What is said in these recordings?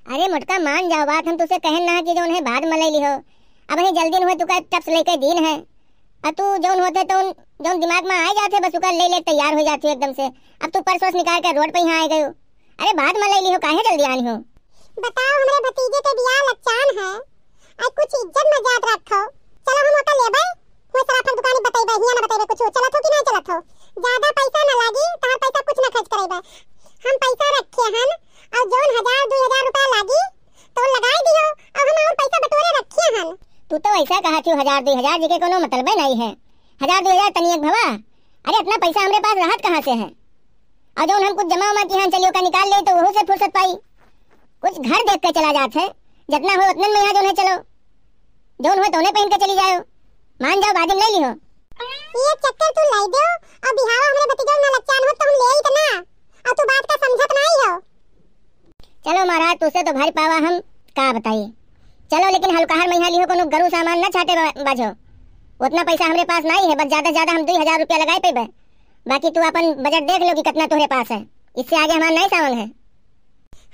अरे मुटका मान जाओ बात, हम तुझसे कहन ना कि जोन है बाद में ले लिहो। अब ही जल्दी न हो तुका टप्स लेके दिन है और तू जोन होते तो जोन दिमाग में आ जाते बस उका ले तैयार हो जाती हो एकदम से। अब तू पर्स निकाल कर रोड पे यहाँ आ गयो। अरे बाद में ले लिहो, काहे जल्दी आनी हो? बताओ हमारे भतीजे के बियाह लचान है, आज कुछ इज्जत मजाक रखो। चलो हम ओका लेबे, कोई सराफन दुकानी बतैबे, हिया ना बतैबे कुछ चलत हो कि नहीं चलत हो। ज्यादा पैसा ना लागी, तार पैसा कुछ ना खर्च करेबे। हम पैसा रखे हन और जोन 1000-2000 रुपया लागी तो लगाई दियो और हम और पैसा बटोरे रखे हन। तू तो ऐसा कहा कि 1000-2000 जी के कोनो मतलब नहीं है। 1000-2000 तनिक भवा। अरे अपना पैसा हमारे पास राहत कहाँ से है? और जोन हम कुछ जमा उमा की चलियो का निकाल ले तो वह से फुर्सत पाई। कुछ घर देख के चला जात है, जितना हो उतने में यहाँ जोन है चलो, जोन हो तोने पहन के चली जाओ। मान जाओ बाजिम ले लिहो। ये चक्कर तू लाई दो और बिहावा हमरे भतीजा ना लचान हो तो हम ले ही तना और तू बात का समझत नहीं हो। चलो महाराज तुझसे तो भारी पावा हम का बताइए। चलो लेकिन हल्काहर में यहाँ लिहो, कोनो गरु सामान न छाटे बाजो। उतना पैसा हमारे पास नहीं है, बस ज्यादा हम 2000 रुपया लगाए पे। बाकी तू अपन बजट देख लो कि कितना तुम्हारे पास है, इससे आगे हमारा नहीं सामान है।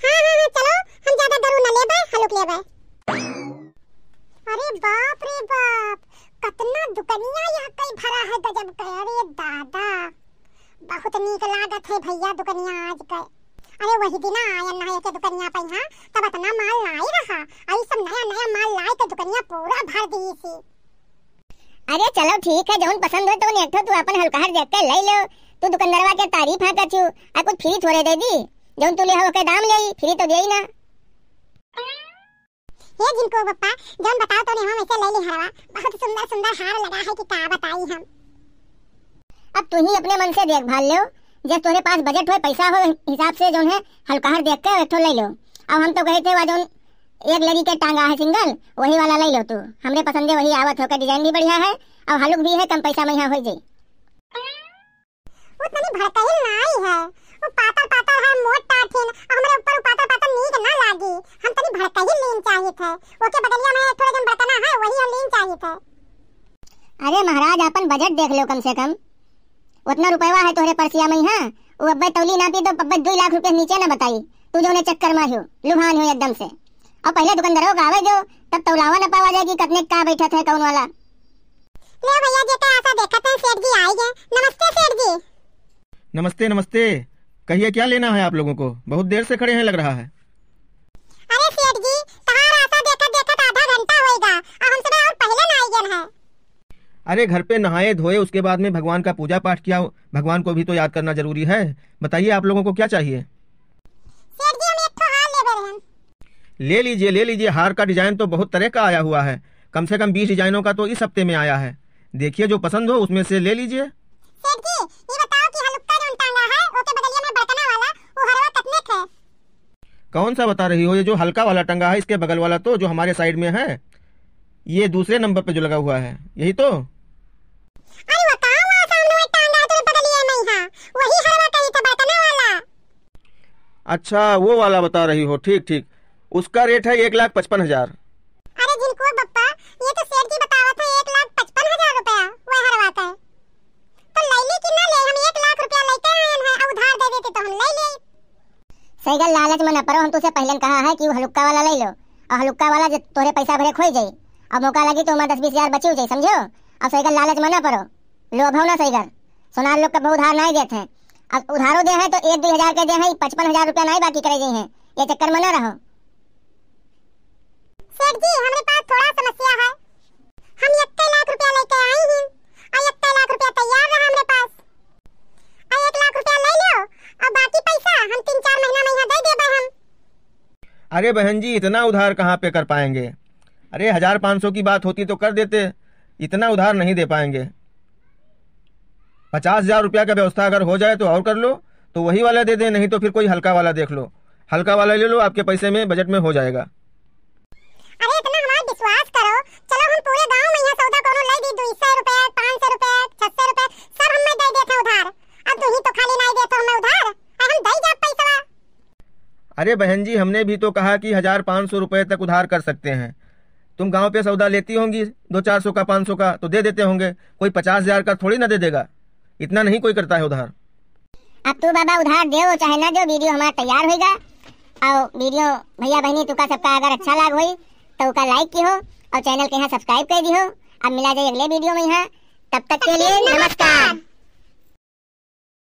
हाँ चलो हम ज्यादा गरु न लेबे, हलुक लेबे। अरे बाप रे बाप, कितना दुकनिया यहाँ कई भरा है गजब के। अरे दादा बहुत नीक लागत है भैया दुकनिया आज के। अरे वही दिन आया नया के दुकनिया पे यहाँ तब इतना माल लाई रहा, आई सब नया माल लाई के दुकनिया पूरा भर दी सी। अरे चलो ठीक है, जौन पसंद हो तो नेठो तू अपन हल्काहर देख के ले लो। तू दुकानदारवा के तारीफ है कछु आ कुछ फ्री थोड़े दे दी, जौन तू ले हो के दाम लेई फ्री तो देई ना। हे जिनको पप्पा जौन बताओ तो हम ऐसे ले ली हरवा, बहुत सुंदर हार लगा है कि का बताई हम। अब तू ही अपने मन से देख भाल लो, जब तुम्हारे पास बजट हो पैसा हो हिसाब से जोन है हल्काहर देख के एक ले लो। अब हम तो कहे थे वह जोन एक लगी के टांगा है सिंगल वही वाला ले लो। तू हमरे पसंदे वही आवत हो, डिजाइन भी बढ़िया है और हलुक भी है, कम पैसा में यहाँ हो जाए। उतनी भड़कही नहीं है, वो पातर है मोटा ठेन और हमरे ऊपर पातर नीक ना लागी। हम तनी भड़कही लीन चाहिए थे, ओके बगलिया में थोड़ा जन बड़कना है वही हम लीन चाहिए थे। अरे महाराज अपन बजट देख लो, कम से कम उतना रुपया है तोहरे परसिया में। हाँ वो अब्बे तौली ना पी तो अब्बे 2 लाख रुपए नीचे ना बताई। तू जो ने चक्कर में हो लुभान हो एकदम से। और पहले दुकानदारों का आवे जो तब तौलावा ना पावा जाएगी कितने का बैठा थे कौन वाला। ले भैया जी का ऐसा देखा था सेठ जी आई गए। नमस्ते सेठ जी। नमस्ते कहिए क्या लेना है आप लोगों को? बहुत देर से खड़े हैं लग रहा है। अरे सेठ जी तहार ऐसा देखा आधा घंटा होएगा और हम सुबह और पहले ना आई गए हैं। अरे घर पे नहाए धोए उसके बाद में भगवान का पूजा पाठ किया, भगवान को भी तो याद करना जरूरी है। बताइए आप लोगों को क्या चाहिए? सेठ जी हम एक ठो हार ले रहे हैं। ले लीजिए। हार का डिजाइन तो बहुत तरह का आया हुआ है, कम से कम 20 डिजाइनों का तो इस हफ्ते में आया है। देखिए जो पसंद हो उसमें से ले लीजिए। सेठ जी ये बताओ कि हलुक्का जो टांगा है ओके बगलिया में बड़कना वाला वो हरवा कितने का है? कौन सा बता रही हो? ये जो हल्का वाला टंगा है इसके बगल वाला तो जो हमारे साइड में है, ये दूसरे नंबर पे जो लगा हुआ है यही तो। अरे बताओ वहाँ सामने वो टांगा तो बगलिया में ही है, वही हरवा कही था बड़कना वाला। अच्छा वो वाला बता रही हो, ठीक। उसका रेट है 1,55,000। अरे जिनको बप्पा ये तो सेठ जी बतावा था 1,55,000 रुपया वो हरवा का है। तो ले ले कि ना ले, हम 1 लाख रुपया लेके आए हैं और उधार दे देते तो हम ले ले। सही लालच में न पड़ो, हम तुझसे पहले कहा है कि वो हलुक्का वाला ले लो और हलुक्का वाला जो तोरे पैसा भरे खोई जाई। अब मौका लगी तो 10-20 हजार बची जाए, समझो। अब सही लालच में न पड़ो, लोभ हो ना सही। सोनार लोग का बहुत उधार नहीं देते हैं, अब उधारो दे है तो 1-2 हजार के दे है, 55,000 रुपया नहीं बाकी करे गई है। ये चक्कर में न रहो। सेठ जी हमारे पास थोड़ा समस्या है, हम 1 लाख रुपया लेके आए हैं और 1 लाख रुपया तैयार रहा हमारे पास। 1 लाख रुपया ले लो और बाकी पैसा हम 3-4 महीना में यहाँ दे देबे हम। अरे बहन जी इतना उधार कहाँ पे कर पाएंगे? अरे 1,500 की बात होती तो कर देते, इतना उधार नहीं दे पाएंगे। 50,000 रुपया का व्यवस्था अगर हो जाए तो और कर लो, तो वही वाला दे दे, नहीं तो फिर कोई हल्का वाला देख लो। हल्का वाला ले लो, आपके पैसे में बजट में हो जाएगा। अरे इतना हमारा विश्वास करो, चलो हम पूरे गांव में यहाँ सौदा कोनो ले दी 200 रुपए 500 रुपए 600 रुपए सब हमें दे देते उधार। अब तू ही तो खाली नहीं देते हमें उधार, हम दे जा पैसा। अरे बहन जी हमने भी तो कहा कि 1,500 रुपए तक उधार कर सकते हैं। तुम गांव पे सौदा लेती होंगी 200-400 का 500 का तो दे देते होंगे, कोई 50,000 का थोड़ी ना दे देगा। इतना नहीं कोई करता है उधार। अब तू बाबा उधार दे चाहे ना जो वीडियो हमारा तैयार होगा और वीडियो भैया बहनी तुका सबका अगर अच्छा लाग हुई तो उका लाइक की हो और चैनल के यहाँ सब्सक्राइब कर दी हो। अब मिला जाए अगले वीडियो में यहाँ, तब तक के लिए नमस्कार।